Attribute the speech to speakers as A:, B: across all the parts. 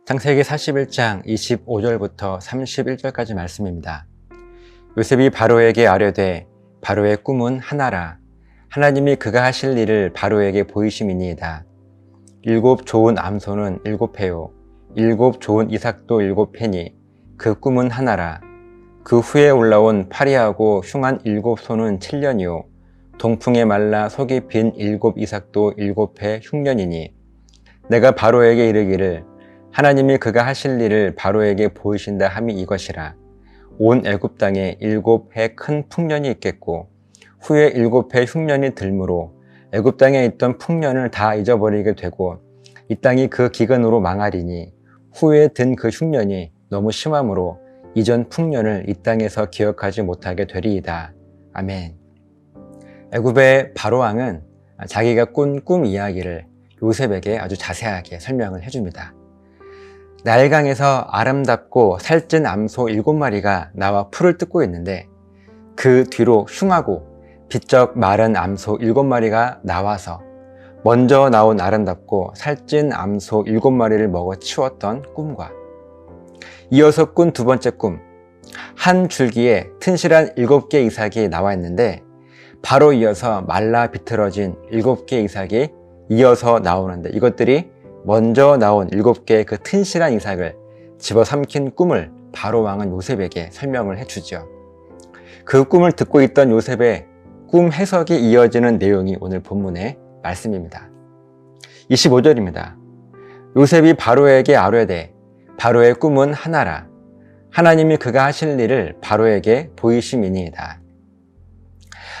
A: 창세기 41장 25절부터 31절까지 말씀입니다. 요셉이 바로에게 아뢰되 바로의 꿈은 하나라. 하나님이 그가 하실 일을 바로에게 보이심이니이다. 7 좋은 암소는 7회요 7 좋은 이삭도 7회니 그 꿈은 하나라. 그 후에 올라온 파리하고 흉한 7소는 7년이요 동풍에 말라 속이 빈 7 이삭도 7회 흉년이니 내가 바로에게 이르기를 하나님이 그가 하실 일을 바로에게 보이신다 함이 이것이라. 온 애굽 땅에 7해 큰 풍년이 있겠고 후에 7해 흉년이 들므로 애굽 땅에 있던 풍년을 다 잊어버리게 되고 이 땅이 그 기근으로 망하리니 후에 든 그 흉년이 너무 심함으로 이전 풍년을 이 땅에서 기억하지 못하게 되리이다. 아멘. 애굽의 바로왕은 자기가 꾼 꿈 이야기를 요셉에게 아주 자세하게 설명을 해줍니다. 나일강에서 아름답고 살찐 암소 7마리가 나와 풀을 뜯고 있는데 그 뒤로 흉하고 비쩍 마른 암소 7마리가 나와서 먼저 나온 아름답고 살찐 암소 7마리를 먹어 치웠던 꿈과 이어서 꾼 두 번째 꿈, 한 줄기에 튼실한 7개 이삭이 나와 있는데 바로 이어서 말라 비틀어진 7개 이삭이 이어서 나오는데 이것들이 먼저 나온 7개의 그 튼실한 이삭을 집어삼킨 꿈을 바로왕은 요셉에게 설명을 해주죠. 그 꿈을 듣고 있던 요셉의 꿈 해석이 이어지는 내용이 오늘 본문의 말씀입니다. 25절입니다. 요셉이 바로에게 아뢰되 바로의 꿈은 하나라. 하나님이 그가 하실 일을 바로에게 보이심이니이다.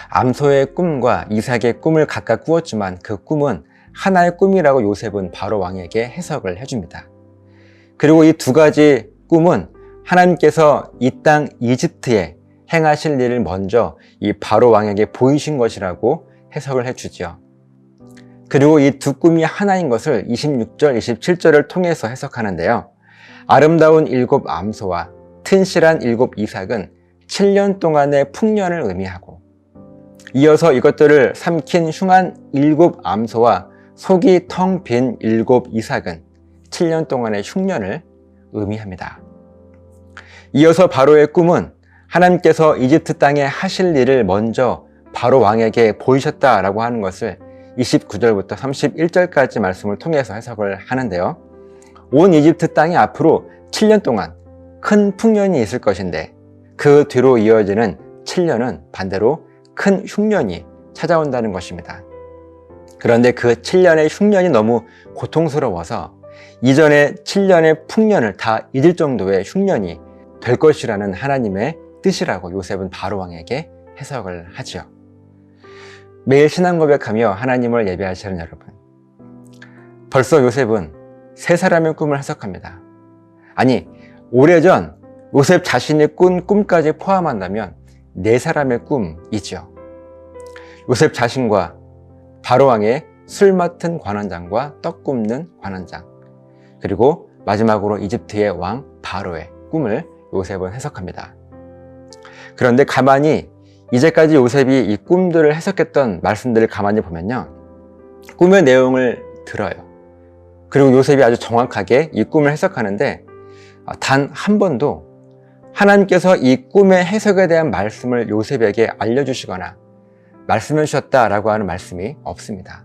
A: 암소의 꿈과 이삭의 꿈을 각각 꾸었지만 그 꿈은 하나의 꿈이라고 요셉은 바로 왕에게 해석을 해줍니다. 그리고 이 두 가지 꿈은 하나님께서 이 땅 이집트에 행하실 일을 먼저 이 바로 왕에게 보이신 것이라고 해석을 해주죠. 그리고 이 두 꿈이 하나인 것을 26절, 27절을 통해서 해석하는데요. 아름다운 7 암소와 튼실한 7 이삭은 7년 동안의 풍년을 의미하고 이어서 이것들을 삼킨 흉한 7 암소와 속이 텅 빈 7 이삭은 7년 동안의 흉년을 의미합니다. 이어서 바로의 꿈은 하나님께서 이집트 땅에 하실 일을 먼저 바로 왕에게 보이셨다라고 하는 것을 29절부터 31절까지 말씀을 통해서 해석을 하는데요. 온 이집트 땅에 앞으로 7년 동안 큰 풍년이 있을 것인데 그 뒤로 이어지는 7년은 반대로 큰 흉년이 찾아온다는 것입니다. 그런데 그 7년의 흉년이 너무 고통스러워서 이전의 7년의 풍년을 다 잊을 정도의 흉년이 될 것이라는 하나님의 뜻이라고 요셉은 바로왕에게 해석을 하죠. 매일 신앙 고백하며 하나님을 예배하시는 여러분, 벌써 요셉은 세 사람의 꿈을 해석합니다. 아니, 오래전 요셉 자신이 꾼 꿈까지 포함한다면 네 사람의 꿈이죠. 요셉 자신과 바로왕의 술 맡은 관원장과 떡 굽는 관원장, 그리고 마지막으로 이집트의 왕 바로의 꿈을 요셉은 해석합니다. 그런데 가만히 이제까지 요셉이 이 꿈들을 해석했던 말씀들을 가만히 보면요, 꿈의 내용을 들어요. 그리고 요셉이 아주 정확하게 이 꿈을 해석하는데 단 한 번도 하나님께서 이 꿈의 해석에 대한 말씀을 요셉에게 알려주시거나 말씀해 주셨다라고 하는 말씀이 없습니다.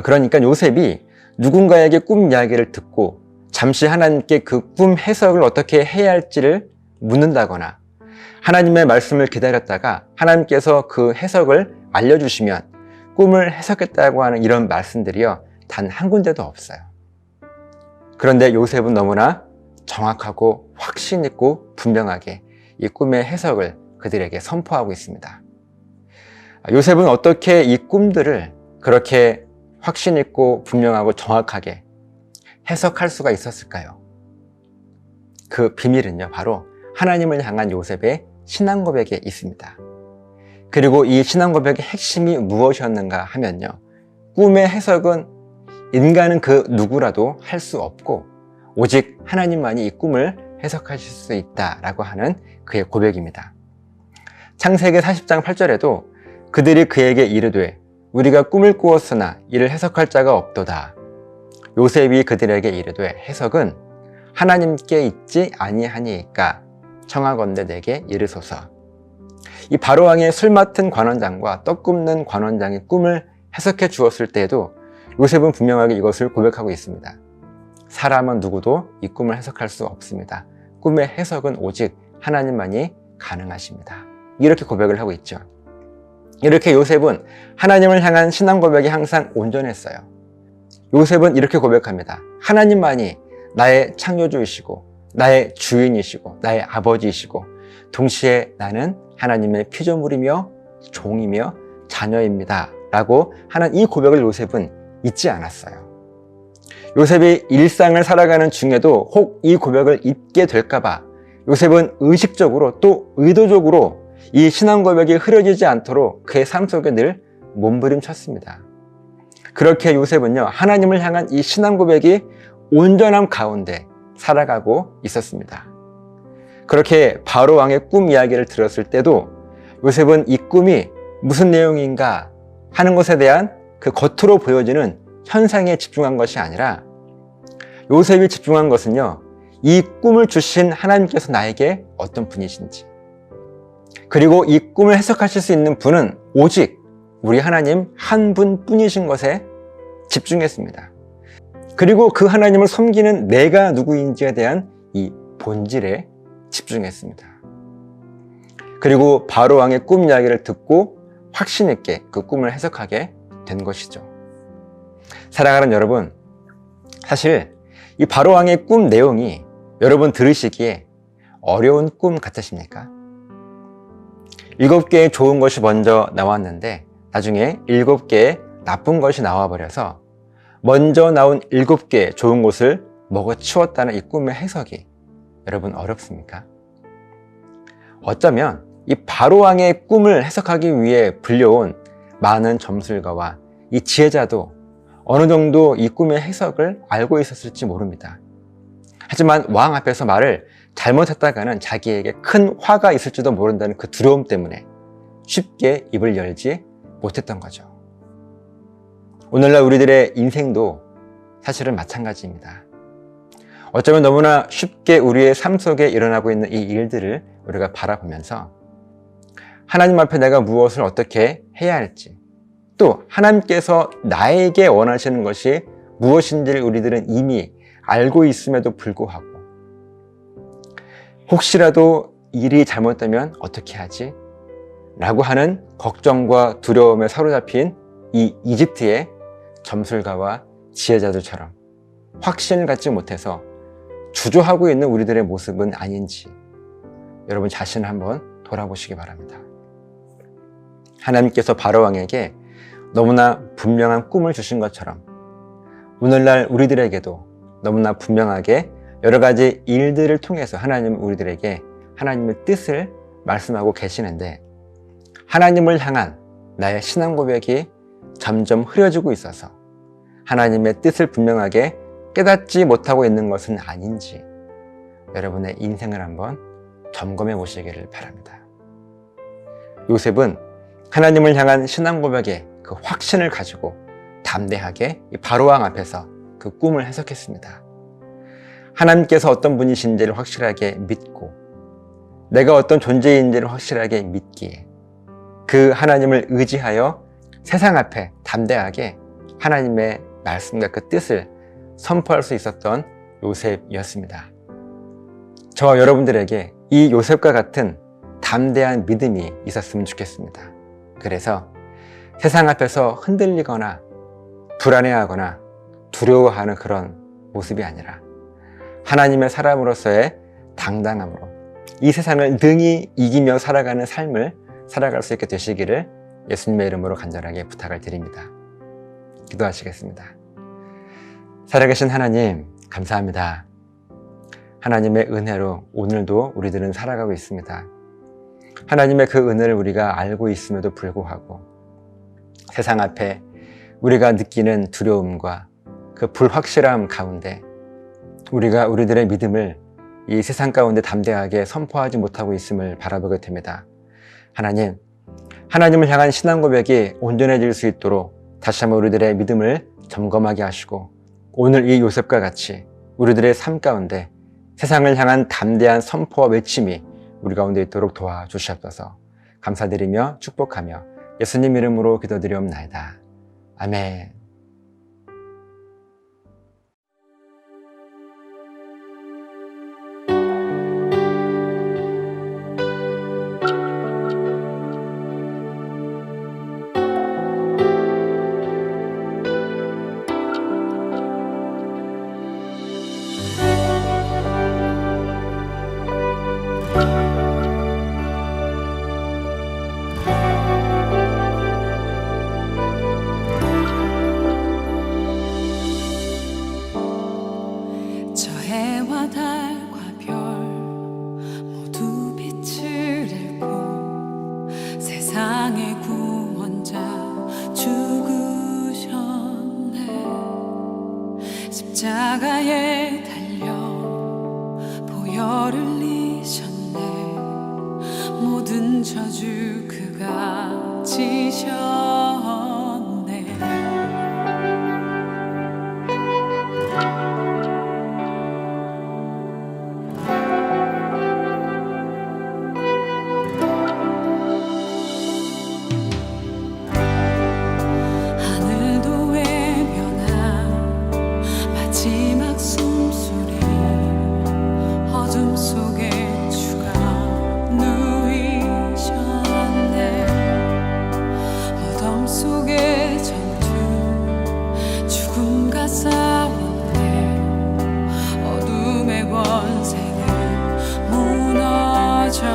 A: 그러니까 요셉이 누군가에게 꿈 이야기를 듣고 잠시 하나님께 그 꿈 해석을 어떻게 해야 할지를 묻는다거나 하나님의 말씀을 기다렸다가 하나님께서 그 해석을 알려주시면 꿈을 해석했다고 하는 이런 말씀들이요, 단 한 군데도 없어요. 그런데 요셉은 너무나 정확하고 확신 있고 분명하게 이 꿈의 해석을 그들에게 선포하고 있습니다. 요셉은 어떻게 이 꿈들을 그렇게 확신 있고 분명하고 정확하게 해석할 수가 있었을까요? 그 비밀은요, 바로 하나님을 향한 요셉의 신앙 고백에 있습니다. 그리고 이 신앙 고백의 핵심이 무엇이었는가 하면요, 꿈의 해석은 인간은 그 누구라도 할 수 없고 오직 하나님만이 이 꿈을 해석하실 수 있다라고 하는 그의 고백입니다. 창세기 40장 8절에도 그들이 그에게 이르되 우리가 꿈을 꾸었으나 이를 해석할 자가 없도다. 요셉이 그들에게 이르되 해석은 하나님께 있지 아니하니까 청하건대 내게 이르소서. 이 바로왕의 술 맡은 관원장과 떡 굽는 관원장의 꿈을 해석해 주었을 때에도 요셉은 분명하게 이것을 고백하고 있습니다. 사람은 누구도 이 꿈을 해석할 수 없습니다. 꿈의 해석은 오직 하나님만이 가능하십니다. 이렇게 고백을 하고 있죠. 이렇게 요셉은 하나님을 향한 신앙 고백이 항상 온전했어요. 요셉은 이렇게 고백합니다. 하나님만이 나의 창조주이시고 나의 주인이시고 나의 아버지이시고 동시에 나는 하나님의 피조물이며 종이며 자녀입니다 라고 하는 이 고백을 요셉은 잊지 않았어요. 요셉이 일상을 살아가는 중에도 혹 이 고백을 잊게 될까봐 요셉은 의식적으로 또 의도적으로 이 신앙 고백이 흐려지지 않도록 그의 삶 속에 늘 몸부림쳤습니다. 그렇게 요셉은요, 하나님을 향한 이 신앙 고백이 온전함 가운데 살아가고 있었습니다. 그렇게 바로 왕의 꿈 이야기를 들었을 때도 요셉은 이 꿈이 무슨 내용인가 하는 것에 대한 그 겉으로 보여지는 현상에 집중한 것이 아니라 요셉이 집중한 것은요, 이 꿈을 주신 하나님께서 나에게 어떤 분이신지, 그리고 이 꿈을 해석하실 수 있는 분은 오직 우리 하나님 한 분뿐이신 것에 집중했습니다. 그리고 그 하나님을 섬기는 내가 누구인지에 대한 이 본질에 집중했습니다. 그리고 바로 왕의 꿈 이야기를 듣고 확신 있게 그 꿈을 해석하게 된 것이죠. 사랑하는 여러분, 사실 이 바로 왕의 꿈 내용이 여러분 들으시기에 어려운 꿈 같으십니까? 7개의 좋은 것이 먼저 나왔는데 나중에 7개의 나쁜 것이 나와버려서 먼저 나온 7개의 좋은 것을 먹어치웠다는 이 꿈의 해석이 여러분 어렵습니까? 어쩌면 이 바로왕의 꿈을 해석하기 위해 불려온 많은 점술가와 이 지혜자도 어느 정도 이 꿈의 해석을 알고 있었을지 모릅니다. 하지만 왕 앞에서 말을 잘못했다가는 자기에게 큰 화가 있을지도 모른다는 그 두려움 때문에 쉽게 입을 열지 못했던 거죠. 오늘날 우리들의 인생도 사실은 마찬가지입니다. 어쩌면 너무나 쉽게 우리의 삶 속에 일어나고 있는 이 일들을 우리가 바라보면서 하나님 앞에 내가 무엇을 어떻게 해야 할지, 또 하나님께서 나에게 원하시는 것이 무엇인지를 우리들은 이미 알고 있음에도 불구하고 혹시라도 일이 잘못되면 어떻게 하지? 라고 하는 걱정과 두려움에 사로잡힌 이 이집트의 점술가와 지혜자들처럼 확신을 갖지 못해서 주저하고 있는 우리들의 모습은 아닌지 여러분 자신을 한번 돌아보시기 바랍니다. 하나님께서 바로왕에게 너무나 분명한 꿈을 주신 것처럼 오늘날 우리들에게도 너무나 분명하게 여러 가지 일들을 통해서 하나님은 우리들에게 하나님의 뜻을 말씀하고 계시는데 하나님을 향한 나의 신앙 고백이 점점 흐려지고 있어서 하나님의 뜻을 분명하게 깨닫지 못하고 있는 것은 아닌지 여러분의 인생을 한번 점검해 보시기를 바랍니다. 요셉은 하나님을 향한 신앙 고백의 그 확신을 가지고 담대하게 바로왕 앞에서 그 꿈을 해석했습니다. 하나님께서 어떤 분이신지를 확실하게 믿고 내가 어떤 존재인지를 확실하게 믿기에 그 하나님을 의지하여 세상 앞에 담대하게 하나님의 말씀과 그 뜻을 선포할 수 있었던 요셉이었습니다. 저와 여러분들에게 이 요셉과 같은 담대한 믿음이 있었으면 좋겠습니다. 그래서 세상 앞에서 흔들리거나 불안해하거나 두려워하는 그런 모습이 아니라 하나님의 사람으로서의 당당함으로 이 세상을 능히 이기며 살아가는 삶을 살아갈 수 있게 되시기를 예수님의 이름으로 간절하게 부탁을 드립니다. 기도하시겠습니다. 살아계신 하나님, 감사합니다. 하나님의 은혜로 오늘도 우리들은 살아가고 있습니다. 하나님의 그 은혜를 우리가 알고 있음에도 불구하고 세상 앞에 우리가 느끼는 두려움과 그 불확실함 가운데 우리가 우리들의 믿음을 이 세상 가운데 담대하게 선포하지 못하고 있음을 바라보게 됩니다. 하나님, 하나님을 향한 신앙 고백이 온전해질 수 있도록 다시 한번 우리들의 믿음을 점검하게 하시고 오늘 이 요셉과 같이 우리들의 삶 가운데 세상을 향한 담대한 선포와 외침이 우리 가운데 있도록 도와주시옵소서. 감사드리며 축복하며 예수님 이름으로 기도드리옵나이다. 아멘.
B: 저 해와 달과 별 모두 빛을 잃고 세상의 구원자 죽으셨네. 십자가에 달려 보혈을 흘리셨네. 모든 저주 그가 지셨네. 하늘도 외면한 마지막 숨소리, 어둠 속에 주가 누이셨네. 어둠 속의 전투, 죽음과 싸웠네. 어둠의 권세는 무너졌네.